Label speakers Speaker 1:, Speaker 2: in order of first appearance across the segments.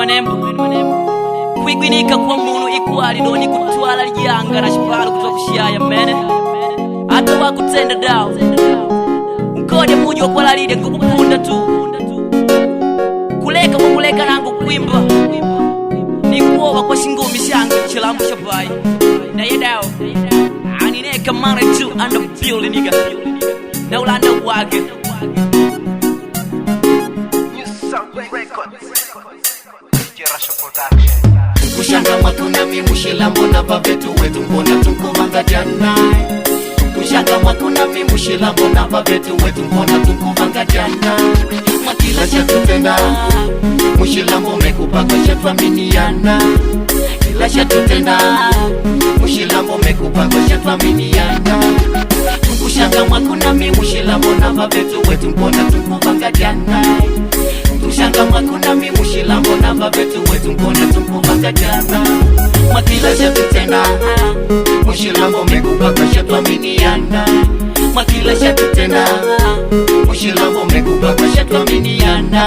Speaker 1: manembo kwigwinika kwa muntu ikwali doni kutwala lyanga na chipalo kutoka kushaya mene hata wakutenda dawo ukode muji wakwalalide ngukupunda tu kuleka wakuleka nangu kwimba nikuoba kwa shingumi shangu chilambu shapai na yedawo anineka mara tu under building nigga na ulanda wage
Speaker 2: kushanga mwakuna mimushila mbona babetu wetu mbona tunkuvanga jana kushanga mwakuna mimushila mbona babetu wetu mbona tunkuvanga jana mwakila shatutenda mushila mbomekupa kwa shatwaminiana kila shatutenda mushila mbomekupa kwa shatwaminiana kushanga mwakuna mimushila mbona babetu wetu mbona tunkuvanga jana kushanga mwakuna mimushila mbona babetu wetu mbona tunkuvanga jana mwakila shatutenda mushila mbomekupa kwa shatwaminiana mwakila shatutenda mushila mbomekupa kwa shatwaminiana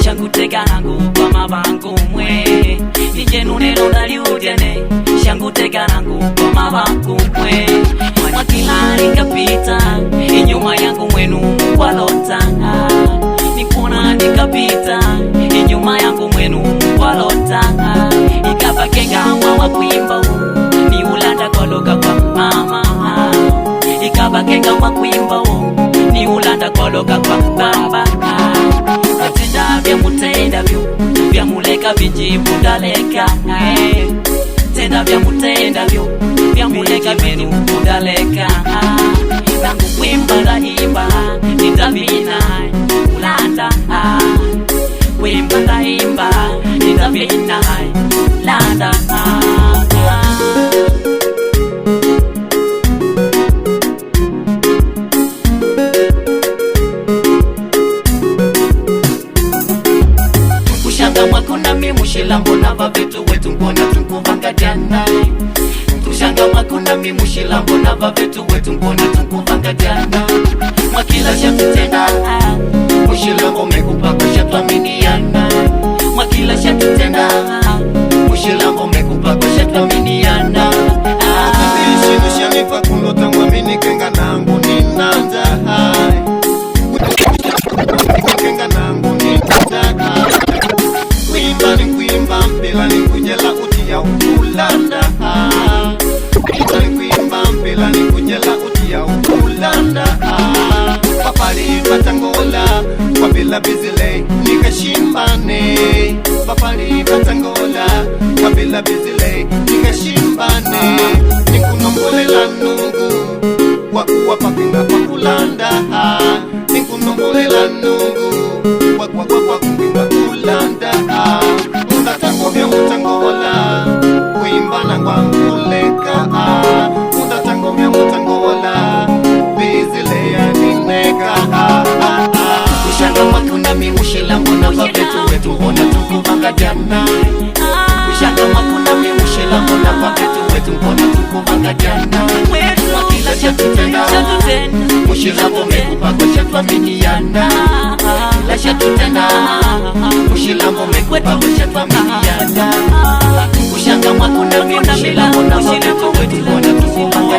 Speaker 1: shanguteka nangu kwa mabangu mwe nijenunelo naliudiane shanguteka nangu kwa mabangu mwe mwakila nikapita inyuma yangu mwenu walota nikuna nikapita inyuma yangu mwenu walota ikabakenga mwa kuimba ni ulanda kwa loka kwa mama ikabakenga mwa kuimba ni ulanda kwa loka kwa baba vya mutenda vya muleka vijibudaleka tenda vya mutenda vya muleka vijibudaleka nangu kwimba ndaimba nitavina ulanda kwimba ndaimba nitavina ulanda
Speaker 2: mwakuna mimushila mbona babetu wetu mbona tunkuvanga jana tushanga mwakuna mimushila mbona babetu wetu mbona tunkuvanga jana mwakila shatutenda mushila mbomekupa kwa shatwaminiana mwakila shatutenda mushila mbomekupa kwa shatwaminiana
Speaker 3: shinifa kulota mwamini kenga nangu ninanda kenga nangu ninanda kuimba ni kuimba mpila ni kujela utia ukulanda kuimba mpila ni kujela utia ukulanda papali patangola kwa bila bizile nikashimbane papali patangola kwa bila bizile nikashimbane nikunombolela nungu wakuwa papinga kwa kulanda nikunombolela nungu wakuwa kupinga kulanda undatango vya mutangola kuimbana kwa mkuleka undatango vya mutangola bizile ya nineka
Speaker 2: kushanga mwakuna mimushila mbona babetu wetu mbona tunkuvanga jana kushanga mwakuna mimushila mbona babetu wetu mbona tunkuvanga jana mwakila shatutenda mushila mbomekupa kwa shatwaminiana kila shatutenda mushila mbomekupa kwa shatwaminiana kushanga mwakuna mimushila mbona babetu wetu mbona tunkuvanga